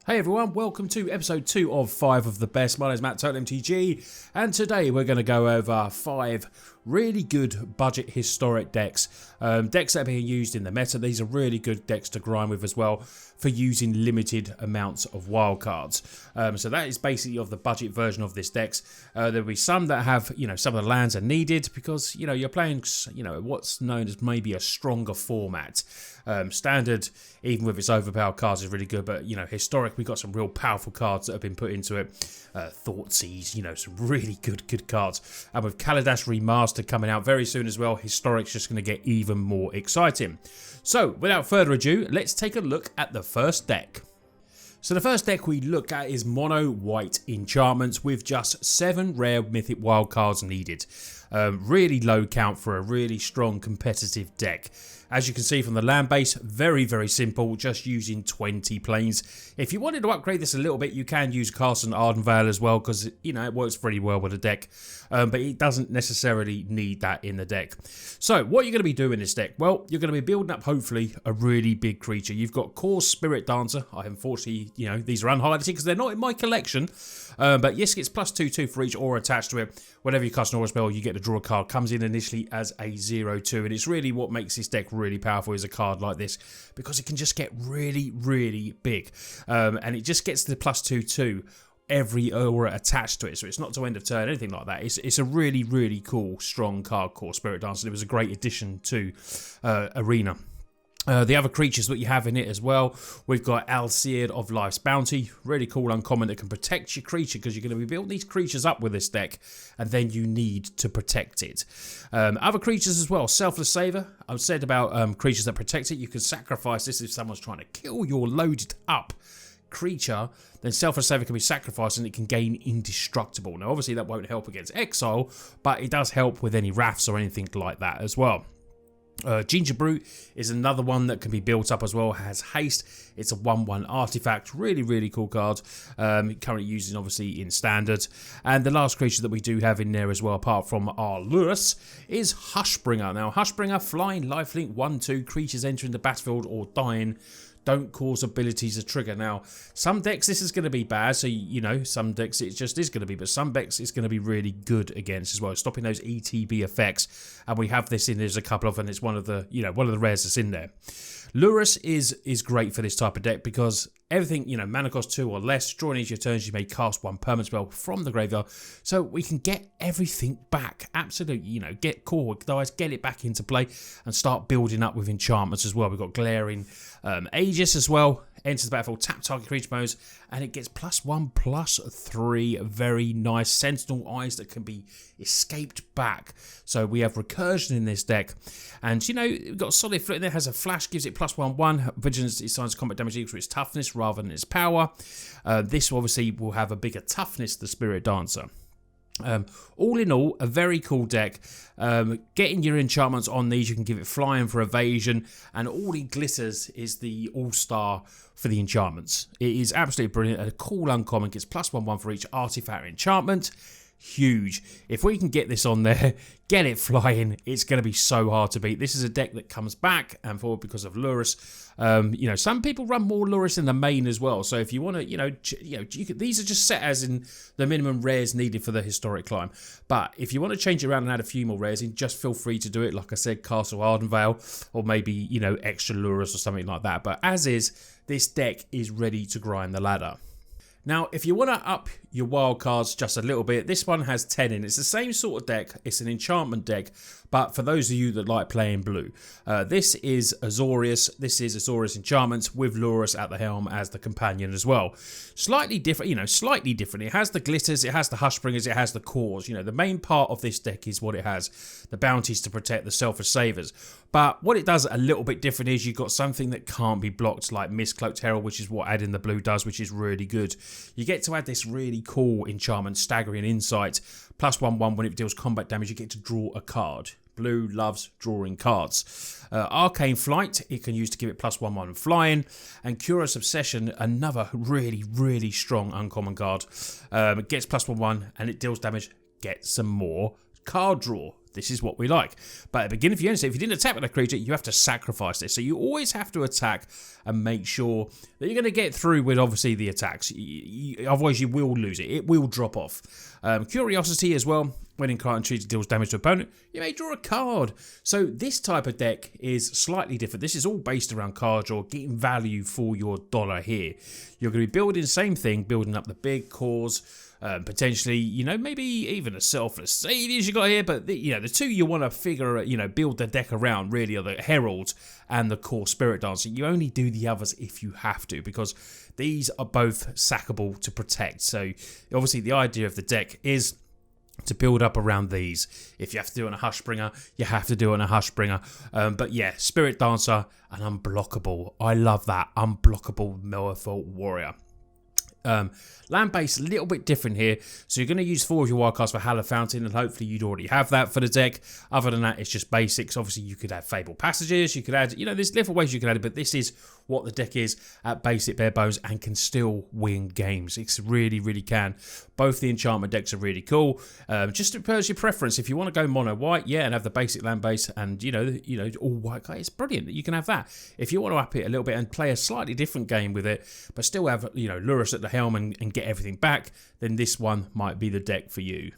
Hey everyone, welcome to episode 2 of 5 of the Best. My name is Matt, Total MTG, and today we're going to go over 5 really good budget historic decks. Decks that are being used in the meta. These are really good decks to grind with as well for using limited amounts of wildcards. So that is basically of the budget version of this decks. There'll be some that have, some of the lands are needed because, you're playing, what's known as maybe a stronger format. Standard, even with its overpowered cards, is really good, but historic, we've got some real powerful cards that have been put into it. Thoughtseize, some really good cards. And with Kaladesh Remastered coming out very soon as well, historic's just going to get even more exciting. So, without further ado, let's take a look at the first deck. So the first deck we look at is Mono White Enchantments with just 7 rare mythic wildcards needed. Really low count for a really strong competitive deck. As you can see from the land base, very simple, just using 20 planes. If you wanted to upgrade this a little bit, you can use Castle Ardenvale as well, because it works pretty well with the deck. But it doesn't necessarily need that in the deck. So what you're going to be doing in this deck? Well, you're going to be building up, hopefully, a really big creature. You've got Core Spirit Dancer. I unfortunately, these are unhighlighted because they're not in my collection. But yes, it's +2/2 for each aura attached to it. Whenever you cast an aura spell, you get to draw a card. Comes in initially as a 0/2, and it's really what makes this deck really powerful is a card like this, because it can just get really big, and it just gets the +2/2 every aura attached to it, so it's not to end of turn, anything like that. It's a really cool, strong card, Core Spirit Dancer. It was a great addition to Arena. The other creatures that you have in it as well, we've got Alseid of Life's Bounty, really cool uncommon that can protect your creature, because you're going to be building these creatures up with this deck, and then you need to protect it. Other creatures as well, Selfless Saver. I've said about creatures that protect it. You can sacrifice this if someone's trying to kill your loaded up creature, then Selfless Saver can be sacrificed and it can gain indestructible. Now obviously that won't help against exile, but it does help with any wraths or anything like that as well. Ginger Brute is another one that can be built up as well. It has haste. It's a 1/1 artifact. Really cool card. Currently using obviously in standard. And the last creature that we do have in there as well, apart from our Lurus, is Hushbringer. Now Hushbringer, flying, lifelink, 1/2. Creatures entering the battlefield or dying don't cause abilities to trigger. Now, some decks this is going to be bad, so some decks it just is going to be, but some decks it's going to be really good against as well, stopping those ETB effects. And we have this in, there's a couple of, and it's one of the rares that's in there. Lurus is great for this type of deck because everything, mana cost 2 or less, during each of your turns you may cast 1 permanent spell from the graveyard, so we can get everything back. Absolutely, get core dice, get it back into play, and start building up with enchantments as well. We've got Glaring Aegis as well. Enters the battlefield, tap target creature modes, and it gets +1/+3. Very nice Sentinel Eyes that can be escaped back. So we have recursion in this deck, and we've got solid flip in there. Has a flash, gives it +1/1. Vigilance assigns combat damage equal to its toughness rather than its power. This obviously will have a bigger toughness, the Spirit Dancer. All in all, a very cool deck. Getting your enchantments on these, you can give it flying for evasion, and all it glitters is the all-star for the enchantments. It is absolutely brilliant. A cool uncommon, gets +1/1 for each artifact enchantment. Huge. If we can get this on there, get it flying, it's going to be so hard to beat. This is a deck that comes back and forward because of Lurus. Some people run more Lurus in the main as well. So if you want to, these are just set as in the minimum rares needed for the historic climb. But if you want to change it around and add a few more rares in, just feel free to do it. Like I said, Castle Ardenvale, or maybe, extra Lurus or something like that. But as is, this deck is ready to grind the ladder. Now, if you want to up your wildcards just a little bit, this one has 10 in. It's the same sort of deck. It's an enchantment deck, but for those of you that like playing blue, this is Azorius. This is Azorius Enchantments with Lurus at the helm as the companion as well. Slightly different, slightly different. It has the glitters, it has the Hushbringers, it has the cores. The main part of this deck is what it has. The bounties to protect the Selfless Savers. But what it does a little bit different is you've got something that can't be blocked, like Mistcloaked Herald, which is what adding the blue does, which is really good. You get to add this really cool enchantment, Staggering Insight, +1/1 when it deals combat damage, you get to draw a card. Blue loves drawing cards. Arcane Flight, it can use to give it +1/1 flying. And Curious Obsession, another really strong uncommon card. It gets +1/1 and it deals damage, get some more card draw. This is what we like. But at the beginning of your end step, if you didn't attack with a creature, you have to sacrifice this. So you always have to attack and make sure that you're going to get through with, obviously, the attacks. Otherwise, you will lose it. It will drop off. Curiosity as well. When Enchantment Treaty deals damage to opponent, you may draw a card. So this type of deck is slightly different. This is all based around card draw, getting value for your dollar here. You're going to be building the same thing, building up the big cores, potentially, you know, maybe even a Selfless Saviors you got here. But, the two you want to figure, build the deck around really are the Heralds and the core Spirit Dancer. You only do the others if you have to, because these are both sackable to protect. So obviously the idea of the deck is to build up around these. If you have to do it on a Hushbringer, you have to do it on a Hushbringer. But yeah, Spirit Dancer and Unblockable. I love that. Unblockable Merfolk Warrior. Land base a little bit different here, so you're going to use 4 of your wildcards for Hallowed Fountain, and hopefully you'd already have that for the deck. Other than that, it's just basics. Obviously you could add Fabled Passages, you could add, there's different ways you can add it, but this is what the deck is at basic bare bones and can still win games. It's really, really can. Both the enchantment decks are really cool. Just to pose your preference, if you want to go mono white, yeah, and have the basic land base and all white guy, it's brilliant. You can have that. If you want to up it a little bit and play a slightly different game with it, but still have Lurrus at the helm and get everything back, then this one might be the deck for you.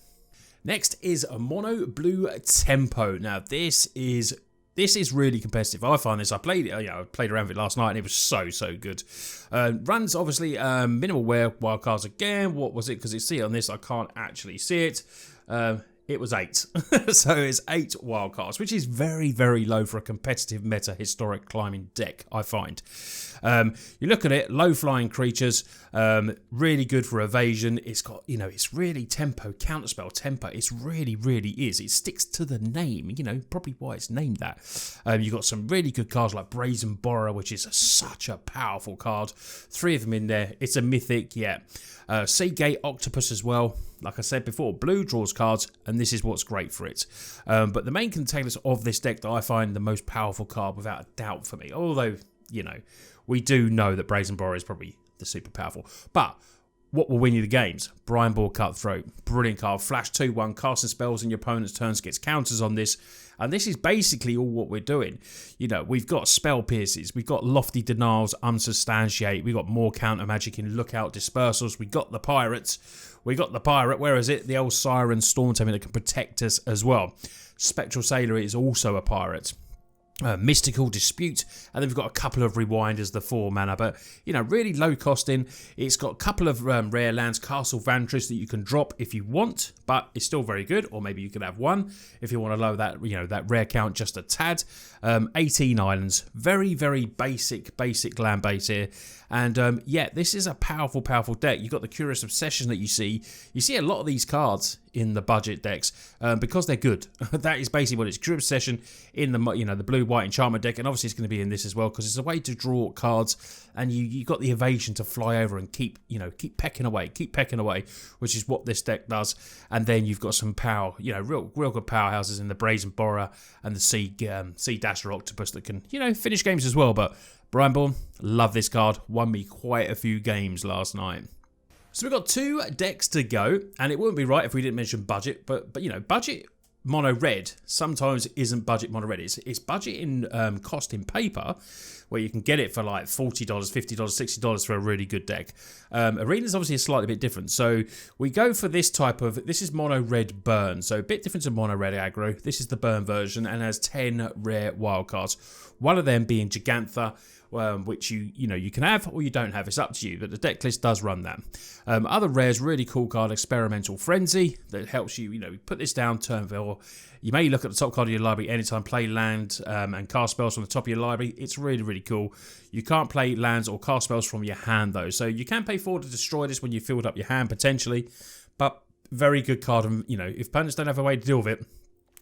Next is a mono blue tempo. Now this is really competitive. I find this. I played it. I played around with it last night, and it was so good. Runs obviously minimal wear wildcards again. What was it? Because it's see on this, I can't actually see it. It was 8. So it's 8 wildcards, which is very, very low for a competitive meta historic climbing deck, I find. You look at it, low flying creatures, really good for evasion. It's got, it's really tempo, counterspell tempo. It's really, really is. It sticks to the name, probably why it's named that. You've got some really good cards like Brazen Borrower, which is such a powerful card. 3 of them in there. It's a mythic, yeah. Seagate Octopus as well. Like I said before, blue draws cards, and this is what's great for it. But the main containers of this deck that I find the most powerful card, without a doubt for me, although, we do know that Brazen Borrower is probably the super powerful. But what will win you the games? Brineborn Cutthroat. Brilliant card. Flash 2/1, casting spells in your opponent's turns, gets counters on this. And this is basically all what we're doing. We've got Spell Pierces, we've got Lofty Denials, Unsubstantiate, we've got more counter magic in Lookout Dispersals, we've got the Pirates, where is it? The old Siren Storm Tamer that can protect us as well. Spectral Sailor is also a pirate. Mystical Dispute, and then we've got a couple of Rewinders, the 4 mana, but really low costing. It's got a couple of rare lands, Castle Vantress, that you can drop if you want, but it's still very good. Or maybe you could have 1 if you want to lower that that rare count just a tad. 18 islands, very, very basic land base here. And yeah, this is a powerful deck. You've got the Curious Obsession that you see a lot of these cards in the budget decks because they're good. That is basically what it's. Curious Obsession in the the blue white enchantment deck, and obviously it's going to be in this as well because it's a way to draw cards, and you got the evasion to fly over and keep pecking away, which is what this deck does. And then you've got some power, real good powerhouses in the Brazen Borrower and the Sea Dasher Octopus that can finish games as well. But Brineborn, love this card, won me quite a few games last night. So we've got 2 decks to go, and it wouldn't be right if we didn't mention budget, but budget mono red sometimes isn't budget mono red. It's budget in cost in paper, where you can get it for like $40, $50, $60 for a really good deck. Arena's obviously a slightly bit different. So we go for this is mono red burn. So a bit different to mono red aggro. This is the burn version and has 10 rare wildcards. One of them being Gigantha, which you can have or you don't have. It's up to you, but the deck list does run that. Other rares, really cool card, Experimental Frenzy, that helps you, put this down, turn 4. You may look at the top card of your library anytime, play land and cast spells from the top of your library. It's really, really cool. You can't play lands or cast spells from your hand though, so you can pay 4 to destroy this when you filled up your hand potentially, but very good card. And if opponents don't have a way to deal with it,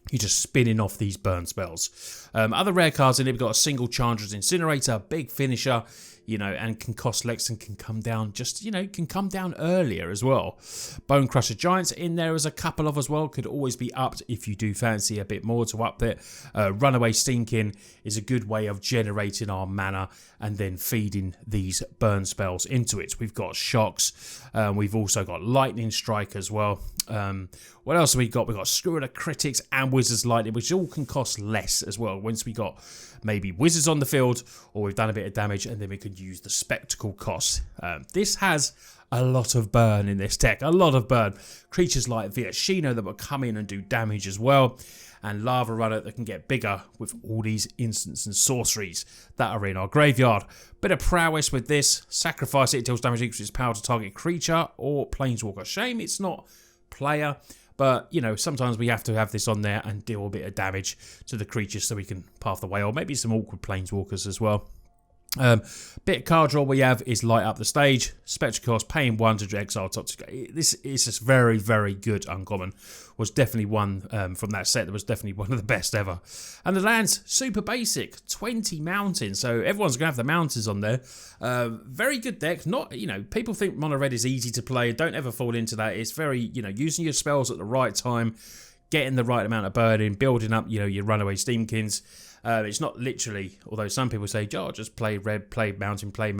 you're just spinning off these burn spells. Other rare cards in here, we've got a single Chandra's Incinerator, big finisher. you know, and can cost less and can come down just, you know, can come down earlier as well. Bone Crusher Giants in there as a couple of as well, could always be upped if you do fancy a bit more to up it. Runaway Steamkin is a good way of generating our mana and then feeding these burn spells into it. We've got Shocks, we've also got Lightning Strike as well. What else have we got? We've got Screw the Critics and Wizard's Lightning, which all can cost less as well. Once we got maybe Wizards on the field, or we've done a bit of damage, and then we could use the Spectacle cost. This has a lot of burn in this deck, a lot of burn. Creatures like Viashino that will come in and do damage as well, and Lava Runner that can get bigger with all these instants and sorceries that are in our graveyard. Bit of prowess with this. Sacrifice it, it deals damage equals its power to target creature or planeswalker. Shame it's not player, but you know, sometimes we have to have this on there and deal a bit of damage to the creatures so we can path the way, or maybe some awkward planeswalkers as well. Bit of card draw we have is Light Up the Stage, Spectral cost, paying 1 to exile top. This is just very, very good uncommon. Was definitely one from that set that was definitely one of the best ever. And the land's super basic, 20 mountains, so everyone's gonna have the mountains on there. Very good deck. Not, you know, people think mono red is easy to play. Don't ever fall into that. It's very, you know, using your spells at the right time, getting the right amount of burden, building up, you know, your Runaway Steamkins. It's not literally, although some people say, "Oh, just play red, play mountain, burn,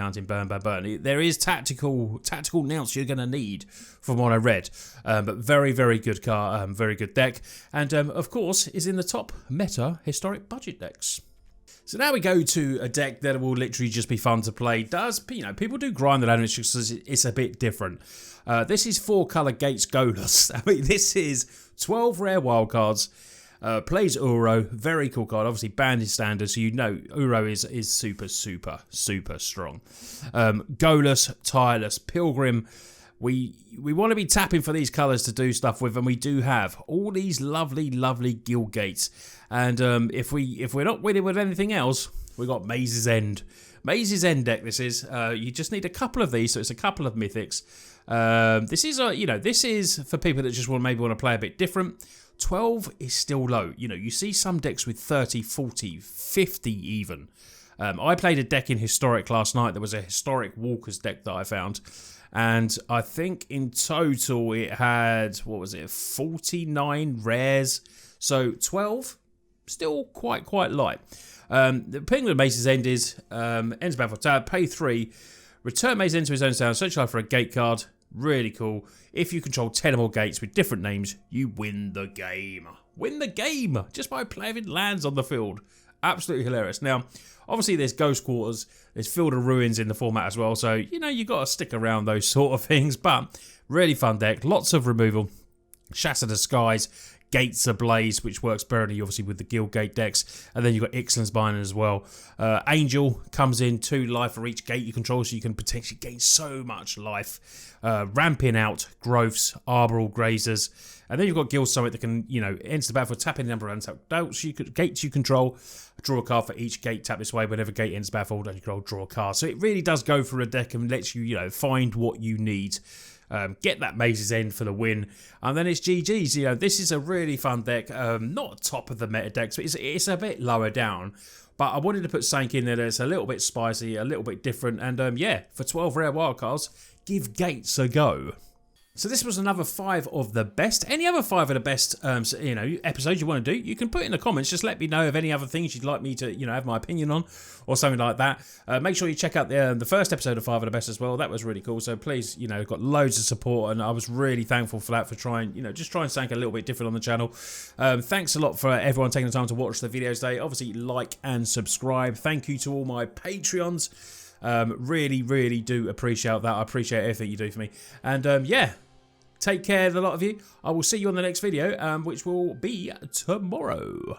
burn, burn." There is tactical nouns you're going to need for mono red, but very, very good card, very good deck, and of course is in the top meta historic budget decks. So now we go to a deck that will literally just be fun to play. Does, you know, people do grind the land, it's a bit different. This is 4-color Gates Golas. I mean, this is 12 rare wildcards. Plays Uro, very cool card. Obviously banned in standard, so you know Uro is super strong. Golas, Tireless, Pilgrim. We want to be tapping for these colours to do stuff with, and we do have all these lovely guild gates. And if we're not winning with anything else, we got Maze's End. Maze's End deck. This is you just need a couple of these, so it's a couple of mythics. This is you know, this is for people that just maybe want to play a bit different. 12 is still low. You know, you see some decks with 30, 40, 50 even. I played a deck in Historic last night. There was a Historic Walkers deck that I found. And I think in total it had, what was it, 49 rares. So 12, still quite light. The thing with Maze's End is, ends battle tab, pay 3, return Maze's End to his own sound, search life for a gate card. Really cool. If you control 10 or more gates with different names, you win the game. Win the game just by playing lands on the field. Absolutely hilarious. Now, obviously there's Ghost Quarters, there's Field of Ruins in the format as well, so you know you got to stick around those sort of things, but really fun deck, lots of removal. Shatter the Skies, Gates Ablaze, which works brilliantly obviously with the Guild Gate decks, and then you've got Ixalan's Bind as well. Angel comes in 2 life for each gate you control, so you can potentially gain so much life. Ramping out Growths, Arboreal Grazers, and then you've got Guild Summit that can, you know, enter the battle for tapping the number of untapped gates you control, draw a card for each gate, tap this way, whenever gate enters the battlefield, and you control, draw a card. So it really does go for a deck and lets you, you know, find what you need. Get that Maze's End for the win, and then it's GG's. You know, this is a really fun deck. Not top of the meta decks, but it's a bit lower down. But I wanted to put something in there that's a little bit spicy, a little bit different, and yeah, for 12 rare wildcards, give Gates a go. So this was another 5 of the best. Any other 5 of the best, you know, episodes you want to do, you can put in the comments. Just let me know of any other things you'd like me to, you know, have my opinion on, or something like that. Make sure you check out the first episode of 5 of the best as well. That was really cool. So please, you know, got loads of support, and I was really thankful for that, for trying, you know, just trying something a little bit different on the channel. Thanks a lot for everyone taking the time to watch the videos today. Obviously, like and subscribe. Thank you to all my Patreons. Really do appreciate that. I appreciate everything you do for me. And yeah. Take care, the lot of you. I will see you on the next video, which will be tomorrow.